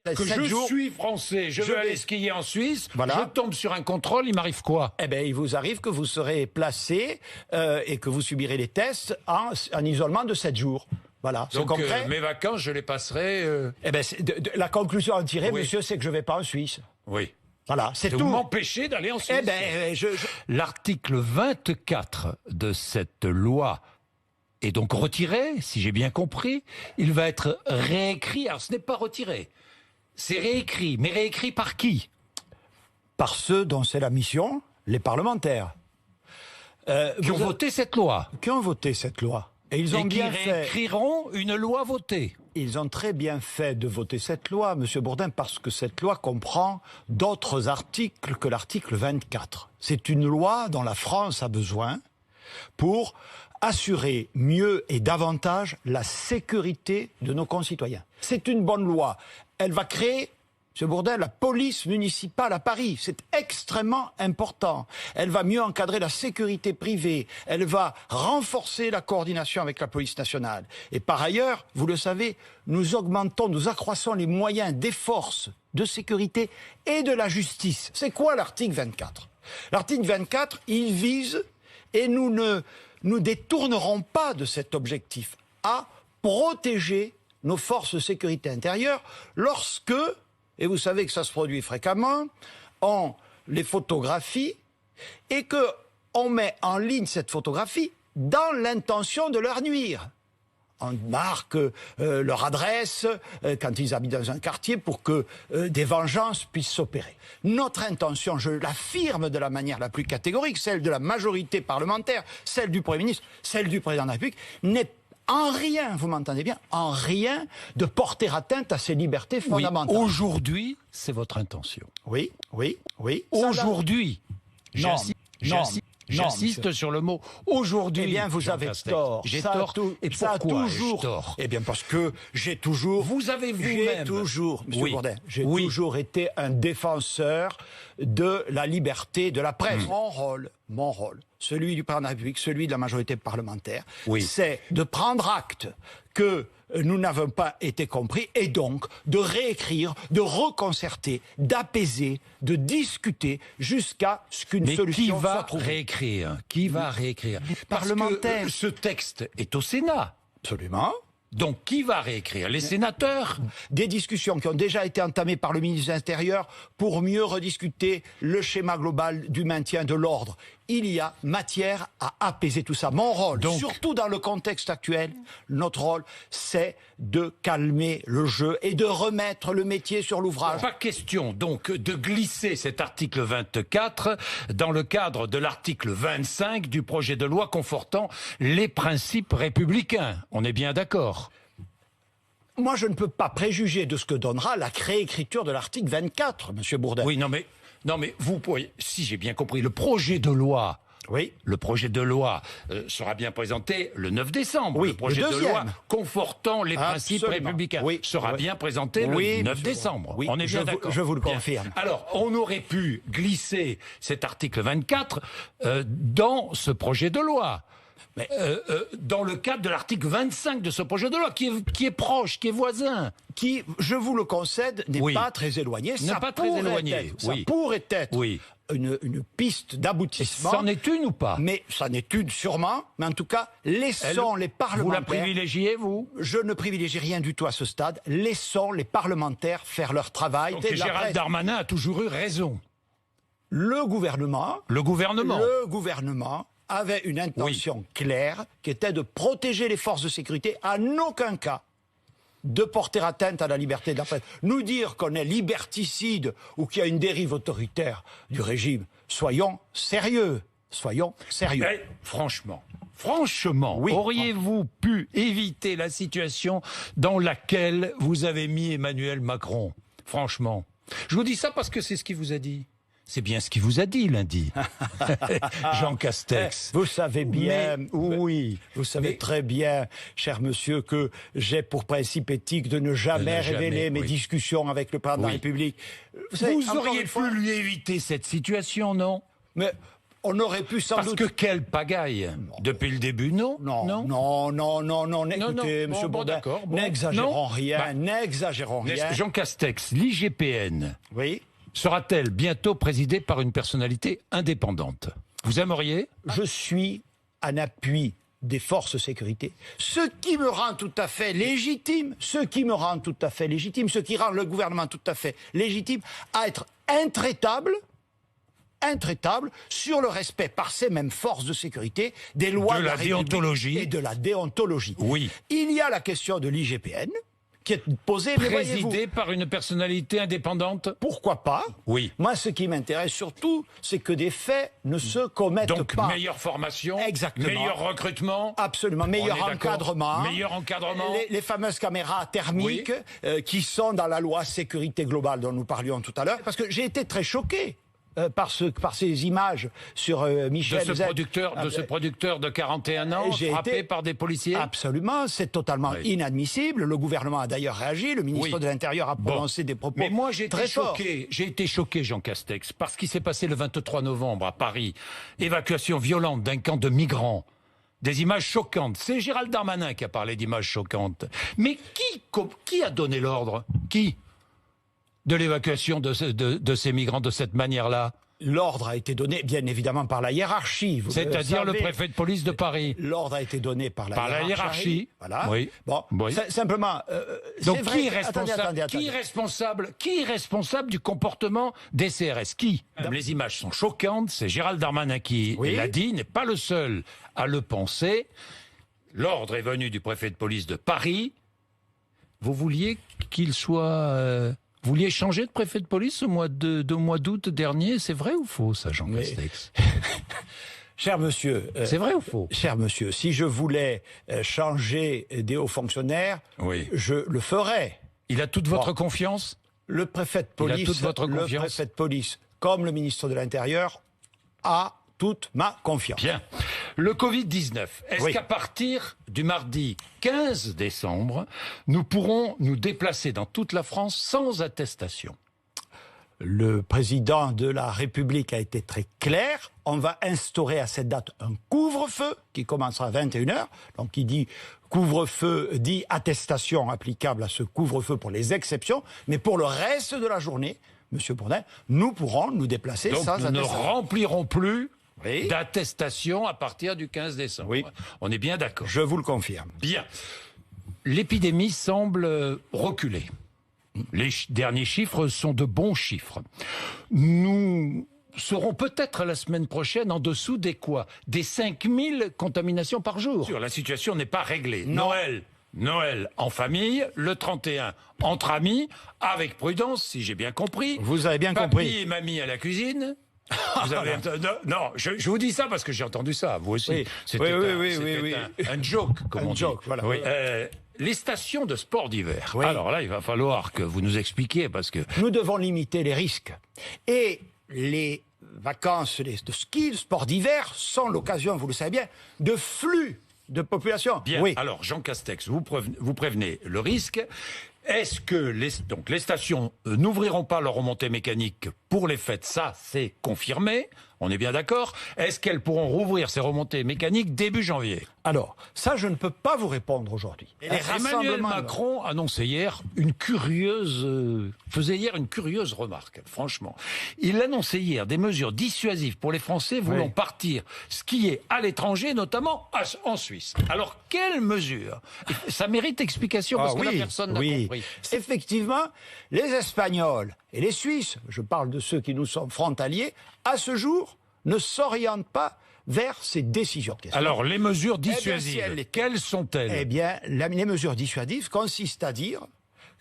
Que 7 je jours, suis français, je veux aller skier en Suisse, Voilà. je tombe sur un contrôle, il m'arrive quoi? eh ben, il vous arrive que vous serez placé et que vous subirez les tests en isolement de 7 jours. Voilà, c'est Donc concret. mes vacances, je les passerai... Eh ben, la conclusion à tirer, Oui. monsieur, c'est que je ne vais pas en Suisse. Oui. Voilà, c'est Vous tout. m'empêchez d'aller en Suisse. Eh ben, L'article 24 de cette loi est donc retiré, si j'ai bien compris. Il va être réécrit. Alors, ce n'est pas retiré, c'est réécrit. Mais réécrit par qui? par ceux dont c'est la mission, les parlementaires. Qui ont voté cette loi. Qui ont voté cette loi. Et ils ont Et qui bien fait. réécriront une loi votée. Ils ont très bien fait de voter cette loi, Monsieur Bourdin, parce que cette loi comprend d'autres articles que l'article 24. C'est une loi dont la France a besoin pour assurer mieux et davantage la sécurité de nos concitoyens. C'est une bonne loi. Elle va créer, Monsieur Bourdin, la police municipale à Paris. C'est extrêmement important. Elle va mieux encadrer la sécurité privée. Elle va renforcer la coordination avec la police nationale. Et par ailleurs, vous le savez, nous accroissons les moyens des forces de sécurité et de la justice. C'est quoi l'article 24 ? L'article 24, il vise, et nous ne nous détournerons pas de cet objectif, à protéger nos forces de sécurité intérieure lorsque, et vous savez que ça se produit fréquemment, on les photographie et qu'on met en ligne cette photographie dans l'intention de leur nuire. On marque leur adresse quand ils habitent dans un quartier pour que des vengeances puissent s'opérer. Notre intention, je l'affirme de la manière la plus catégorique, celle de la majorité parlementaire, celle du Premier ministre, celle du Président de la République, n'est en rien, vous m'entendez bien, en rien de porter atteinte à ces libertés fondamentales. Oui, aujourd'hui, c'est votre intention. Oui. Aujourd'hui. Non, J'insiste sur le mot aujourd'hui. Eh bien, vous Jean avez Castex. tort. J'ai Ça a tort. tout- Et ça a pourquoi toujours. ai-je tort? Eh bien, parce que j'ai toujours. Vous avez vous-même. Monsieur Oui. Bourdin, j'ai Oui. toujours été un défenseur de la liberté de la presse. Mon rôle, celui du président de la République, celui de la majorité parlementaire, Oui. c'est de prendre acte que nous n'avons pas été compris et donc de réécrire, de reconcerter, d'apaiser, de discuter jusqu'à ce qu'une Mais solution qui soit va trouvée. réécrire? Qui va réécrire? Parce parlementaires. que ce texte est au Sénat. Absolument. Donc qui va réécrire? Les sénateurs? Des discussions qui ont déjà été entamées par le ministre de l'Intérieur pour mieux rediscuter le schéma global du maintien de l'ordre. Il y a matière à apaiser tout ça. Mon rôle, Donc, surtout dans le contexte actuel, notre rôle, c'est de calmer le jeu et de remettre le métier sur l'ouvrage. Pas question donc de glisser cet article 24 dans le cadre de l'article 25 du projet de loi confortant les principes républicains. On est bien d'accord? Moi, je ne peux pas préjuger de ce que donnera la réécriture de l'article 24, Monsieur Bourdin. Oui, non mais vous pourriez, si j'ai bien compris, le projet de loi. Oui. Le projet de loi sera bien présenté le 9 décembre. Oui, le projet le de deuxième. loi confortant les principes Absolument. républicains Oui, sera oui. bien présenté Oui, le 9 monsieur décembre. Oui, On est bien d'accord. je vous le Bien. confirme. Alors, on aurait pu glisser cet article 24 dans ce projet de loi. Mais dans le cadre de l'article 25 de ce projet de loi, qui est proche, qui est voisin. Qui, je vous le concède, n'est Oui. pas très éloigné. N'est pas très éloigné, Ça oui. pourrait être Oui. une piste d'aboutissement. C'en est une ou pas? Mais ça n'est une sûrement. Mais en tout cas, laissons les Vous parlementaires. la privilégiez, vous? Je ne privilégie rien du tout à ce stade. Laissons les parlementaires faire leur travail. Donc Et la Gérald presse. Darmanin a toujours eu raison. Le gouvernement Le gouvernement avait une intention claire qui était de protéger les forces de sécurité, en aucun cas de porter atteinte à la liberté de la presse. Nous dire qu'on est liberticide ou qu'il y a une dérive autoritaire du régime, soyons sérieux. Soyons sérieux. Eh, franchement, Oui. auriez-vous pu éviter la situation dans laquelle vous avez mis Emmanuel Macron? Franchement. Je vous dis ça parce que c'est ce qu'il vous a dit. C'est bien ce qu'il vous a dit lundi. Jean Castex. Vous savez bien, Mais- vous savez très bien, cher monsieur, que j'ai pour principe éthique de ne jamais révéler mes discussions avec le président de la Oui. République. Vous encore auriez une fois, pu lui éviter cette situation, non? Mais On aurait pu sans Parce doute... que quelle pagaille. Depuis le début, non. Non. Écoutez, Bon, monsieur Bourdin, d'accord. Bon. n'exagérons Non. rien, n'exagérons rien. Jean Castex, l'IGPN Oui. sera-t-elle bientôt présidée par une personnalité indépendante? Vous aimeriez? Je suis en appui des forces de sécurité, ce qui me rend tout à fait légitime, ce qui rend le gouvernement tout à fait légitime à être intraitable sur le respect par ces mêmes forces de sécurité des lois de la déontologie et de la déontologie. Oui. Il y a la question de l'IGPN qui est posée, mais voyez-vous, présidée par une personnalité indépendante? pourquoi pas? Oui. Moi, ce qui m'intéresse surtout, c'est que des faits ne se commettent Donc, pas. meilleure formation, Exactement. meilleur recrutement, Absolument, meilleur On est d'accord. encadrement. Meilleur encadrement. Les fameuses caméras thermiques qui sont dans la loi sécurité globale dont nous parlions tout à l'heure. Parce que j'ai été très choqué par ces images sur Michel de Z. ce producteur de 41 ans J'ai frappé été- par des policiers. Absolument, c'est totalement Oui. inadmissible. Le gouvernement a d'ailleurs réagi, le ministre Oui. de l'Intérieur a Bon. prononcé des propos Mais moi, j'ai été très forts. choqué. J'ai été choqué, Jean Castex, parce qu'il s'est passé le 23 novembre à Paris. Évacuation violente d'un camp de migrants. Des images choquantes. C'est Gérald Darmanin qui a parlé d'images choquantes. Mais qui a donné l'ordre? Qui? De l'évacuation de ces migrants de cette manière-là? L'ordre a été donné, bien évidemment, par la hiérarchie. vous C'est-à-dire le savez. préfet de police de Paris. L'ordre a été donné par la Par la hiérarchie. Voilà. Oui. Bon, Oui. simplement. Donc c'est vrai qui est que- responsable? Attendez. Qui est responsable du comportement des CRS? Qui? Les images sont choquantes. C'est Gérald Darmanin qui Oui. l'a dit, n'est pas le seul à le penser. L'ordre est venu du préfet de police de Paris. Vous vouliez qu'il soit... Vous vouliez changer de préfet de police au mois d'août dernier? C'est vrai ou faux, ça, Jean Castex? Cher monsieur, C'est vrai ou faux? cher monsieur, si je voulais changer des hauts fonctionnaires, Oui. je le ferais. Il a toute votre confiance? Le préfet de Il a police, toute votre le confiance préfet de police, comme le ministre de l'Intérieur, a toute ma confiance. Bien. Le Covid-19, est-ce Oui. qu'à partir du mardi 15 décembre, nous pourrons nous déplacer dans toute la France sans attestation? Le président de la République a été très clair. On va instaurer à cette date un couvre-feu qui commencera à 21h. Donc, qui dit couvre-feu dit attestation applicable à ce couvre-feu pour les exceptions. Mais pour le reste de la journée, Monsieur Bourdin, nous pourrons nous déplacer Donc sans nous ne attestation. remplirons plus Oui. d'attestation à partir du 15 décembre. Oui. On est bien d'accord. Je vous le confirme. Bien. L'épidémie semble reculer. Les derniers chiffres sont de bons chiffres. Nous serons peut-être la semaine prochaine en dessous des quoi? Des 5000 contaminations par jour. La situation n'est pas réglée. Non. Noël en famille, le 31 entre amis, avec prudence, si j'ai bien compris. Vous avez bien Papy compris. et mamie à la cuisine. Vous avez... Non, je vous dis ça parce que j'ai entendu ça, vous aussi. Oui. C'était Oui. un joke, comme Un on dit. joke, voilà. Oui. Les stations de sport d'hiver. Oui. Alors là, il va falloir que vous nous expliquiez parce que... Nous devons limiter les risques. Et les vacances de ski, de sport d'hiver, sont l'occasion, vous le savez bien, de flux de population. Bien, Oui. alors Jean Castex, vous prévenez le risque. Est-ce que les stations n'ouvriront pas leur remontée mécanique pour les fêtes? Ça, c'est confirmé. On est bien d'accord. Est-ce qu'elles pourront rouvrir ces remontées mécaniques début janvier? Alors, ça, je ne peux pas vous répondre aujourd'hui. Et les Emmanuel rassemblements- Macron annonçait hier faisait hier une curieuse remarque, franchement. Il annonçait hier des mesures dissuasives pour les Français voulant partir skier à l'étranger, notamment en Suisse. Alors, quelles mesures? Ça mérite explication parce que la personne n'a compris. Effectivement, les Espagnols et les Suisses, je parle de ceux qui nous sont frontaliers, à ce jour, ne s'orientent pas vers ces décisions. Alors, les mesures si dissuasives, elles- quelles sont-elles? Eh bien, les mesures dissuasives consistent à dire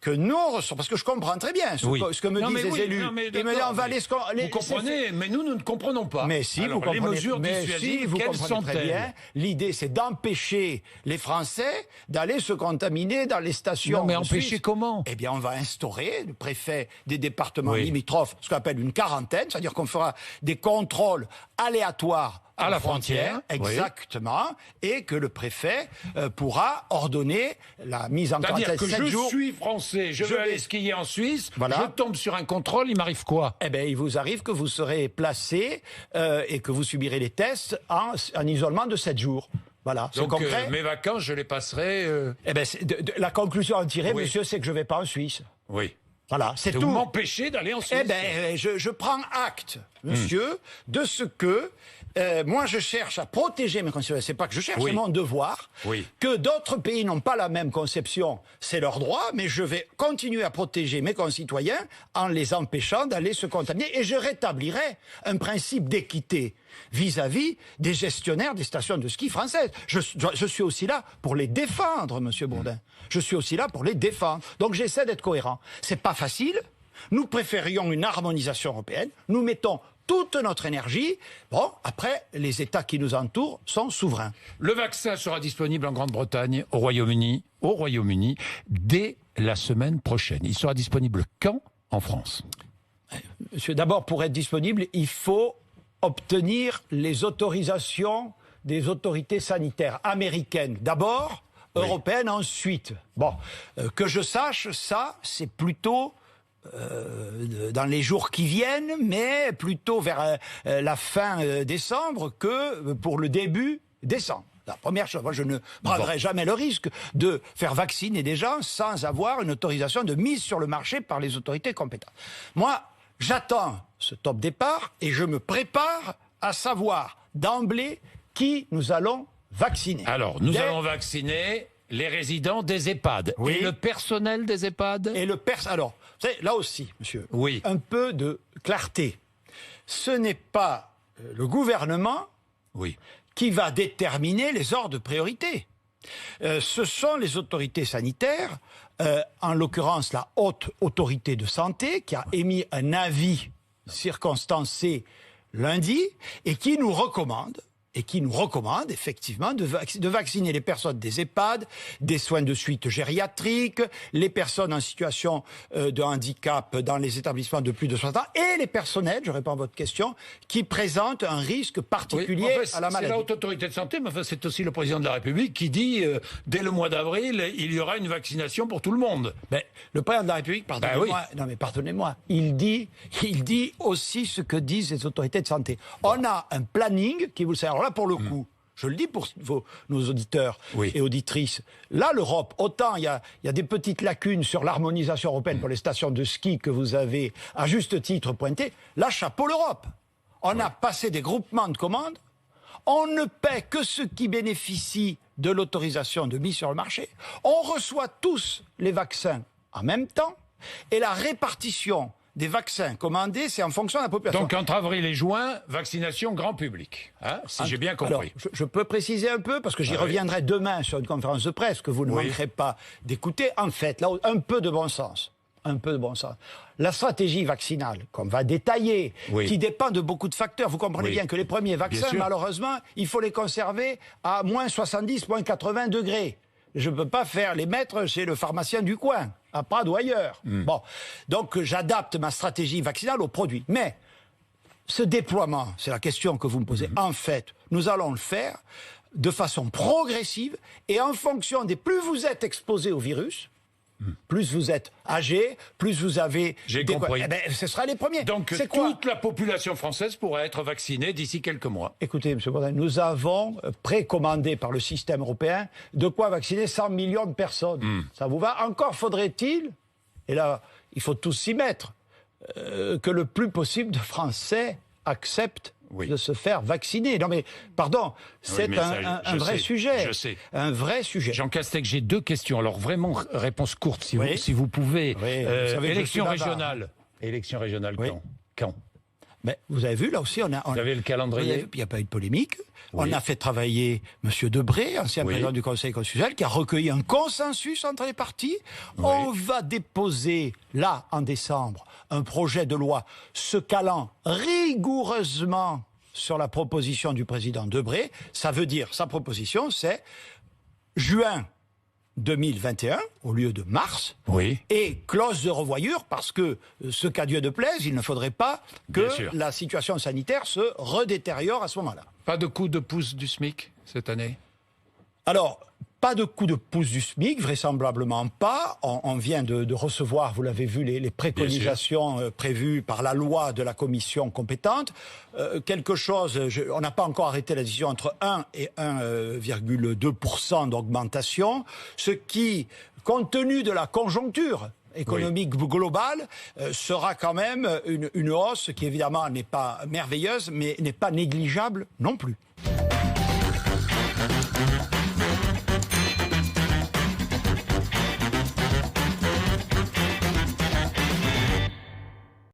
que nous, parce que je comprends très bien ce que me disent les élus. Non, mais Ils me disent, on va les... Vous comprenez, mais nous ne comprenons pas. Mais si, Alors, vous comprenez, les mesures mais dissuasives, si, vous quelles comprenez très bien. sont-elles? L'idée, c'est d'empêcher les Français d'aller se contaminer dans les stations. Non, mais de empêcher Suisse. comment? Eh bien, on va instaurer, le préfet des départements Oui. limitrophes, ce qu'on appelle une quarantaine, c'est-à-dire qu'on fera des contrôles aléatoires à la frontière, exactement, et que le préfet pourra ordonner la mise en C'est-à-dire quarantaine que 7 je jours. suis français, je veux aller skier en Suisse, Voilà. je tombe sur un contrôle, il m'arrive quoi? Eh bien, il vous arrive que vous serez placé et que vous subirez les tests en isolement de 7 jours. Voilà, c'est Donc concret. mes vacances, je les passerai... Eh ben, la conclusion à en tirer, Oui. monsieur, c'est que je ne vais pas en Suisse. Oui. Voilà, c'est Vous tout. m'empêchez d'aller en Suisse. Eh ben, je prends acte, monsieur, de ce que moi je cherche à protéger mes concitoyens. C'est pas que je cherche, Oui. c'est mon devoir. Oui. Que d'autres pays n'ont pas la même conception, c'est leur droit, mais je vais continuer à protéger mes concitoyens en les empêchant d'aller se contaminer et je rétablirai un principe d'équité vis-à-vis des gestionnaires des stations de ski françaises. Je suis aussi là pour les défendre, monsieur Bourdin. Je suis aussi là pour les défendre. Donc j'essaie d'être cohérent. C'est pas facile. Nous préférions une harmonisation européenne. Nous mettons toute notre énergie. Bon, après, les États qui nous entourent sont souverains. Le vaccin sera disponible en Grande-Bretagne, au Royaume-Uni, dès la semaine prochaine. Il sera disponible quand en France? Monsieur, d'abord, pour être disponible, il faut obtenir les autorisations des autorités sanitaires américaines. D'abord, européennes ensuite. Bon, que je sache, ça, c'est plutôt dans les jours qui viennent, mais plutôt vers la fin décembre que pour le début décembre. La première chose, moi je ne braverai jamais le risque de faire vacciner des gens sans avoir une autorisation de mise sur le marché par les autorités compétentes. Moi, j'attends ce top départ et je me prépare à savoir d'emblée qui nous allons vacciner. Alors, nous allons vacciner les résidents des EHPAD Oui. et le personnel des EHPAD. Et alors, vous savez, là aussi, monsieur, Oui. un peu de clarté. Ce n'est pas le gouvernement Oui. qui va déterminer les ordres de priorité. Ce sont les autorités sanitaires, en l'occurrence la haute autorité de santé, qui a émis un avis circonstancé lundi et qui nous recommande effectivement de vacciner les personnes des EHPAD, des soins de suite gériatriques, les personnes en situation de handicap dans les établissements de plus de 60 ans et les personnels, je réponds à votre question, qui présentent un risque particulier Oui, enfin, à la c'est maladie. la haute autorité de santé, mais enfin, c'est aussi le président de la République qui dit dès le mois d'avril, il y aura une vaccination pour tout le monde. Mais le président de la République, pardonnez-moi, oui. non mais pardonnez-moi, il dit aussi ce que disent les autorités de santé. On a un planning qui, vous le savez, alors là pour le coup, je le dis pour nos auditeurs et auditrices, là l'Europe, autant il y a des petites lacunes sur l'harmonisation européenne pour les stations de ski que vous avez à juste titre pointées, là chapeau l'Europe. On a passé des groupements de commandes, on ne paie que ceux qui bénéficient de l'autorisation de mise sur le marché, on reçoit tous les vaccins en même temps, et la répartition des vaccins commandés, c'est en fonction de la population. Donc entre avril et juin, vaccination grand public, hein, si j'ai bien compris. Alors, je peux préciser un peu, parce que j'y reviendrai demain sur une conférence de presse que vous ne manquerez pas d'écouter. En fait, là, un peu de bon sens. Un peu de bon sens. La stratégie vaccinale, qu'on va détailler, qui dépend de beaucoup de facteurs. Vous comprenez bien que les premiers vaccins, malheureusement, il faut les conserver à moins 70, moins 80 degrés. Je ne peux pas les mettre chez le pharmacien du coin, à Prades ou ailleurs. Bon, donc j'adapte ma stratégie vaccinale aux produits. Mais ce déploiement, c'est la question que vous me posez, en fait, nous allons le faire de façon progressive et en fonction des plus vous êtes exposé au virus, plus vous êtes âgé, plus vous avez... J'ai compris. Eh ben, ce sera les premiers. Donc c'est quoi toute la population française pourrait être vaccinée d'ici quelques mois. Écoutez, M. Bourdin, nous avons précommandé par le système européen de quoi vacciner 100 millions de personnes. Ça vous va? Encore faudrait-il, et là, il faut tous s'y mettre, que le plus possible de Français acceptent de se faire vacciner. Non mais, pardon, c'est un vrai sujet. Je sais. Un vrai sujet. Jean Castex, j'ai deux questions. Alors vraiment, réponse courte, si vous pouvez. Oui, vous savez que élection je suis bavard. régionale. Élection régionale quand? Mais vous avez vu, là aussi, vous avez le calendrier? Il n'y a pas eu de polémique. On a fait travailler M. Debré, ancien président du Conseil constitutionnel, qui a recueilli un consensus entre les partis. On va déposer, là, en décembre, un projet de loi se calant rigoureusement sur la proposition du président Debré. Ça veut dire, sa proposition, c'est juin 2021 au lieu de mars. Oui. Et clause de revoyure parce que ce qu'à Dieu de plaise, il ne faudrait pas Bien que sûr. la situation sanitaire se redétériore à ce moment-là. Pas de coup de pouce du SMIC cette année? Alors, pas de coup de pouce du SMIC, vraisemblablement pas. On vient de recevoir, vous l'avez vu, les préconisations prévues par la loi de la commission compétente. Quelque chose, on n'a pas encore arrêté la décision entre 1 et 1,2% d'augmentation, ce qui, compte tenu de la conjoncture économique globale, sera quand même une hausse qui évidemment n'est pas merveilleuse, mais n'est pas négligeable non plus.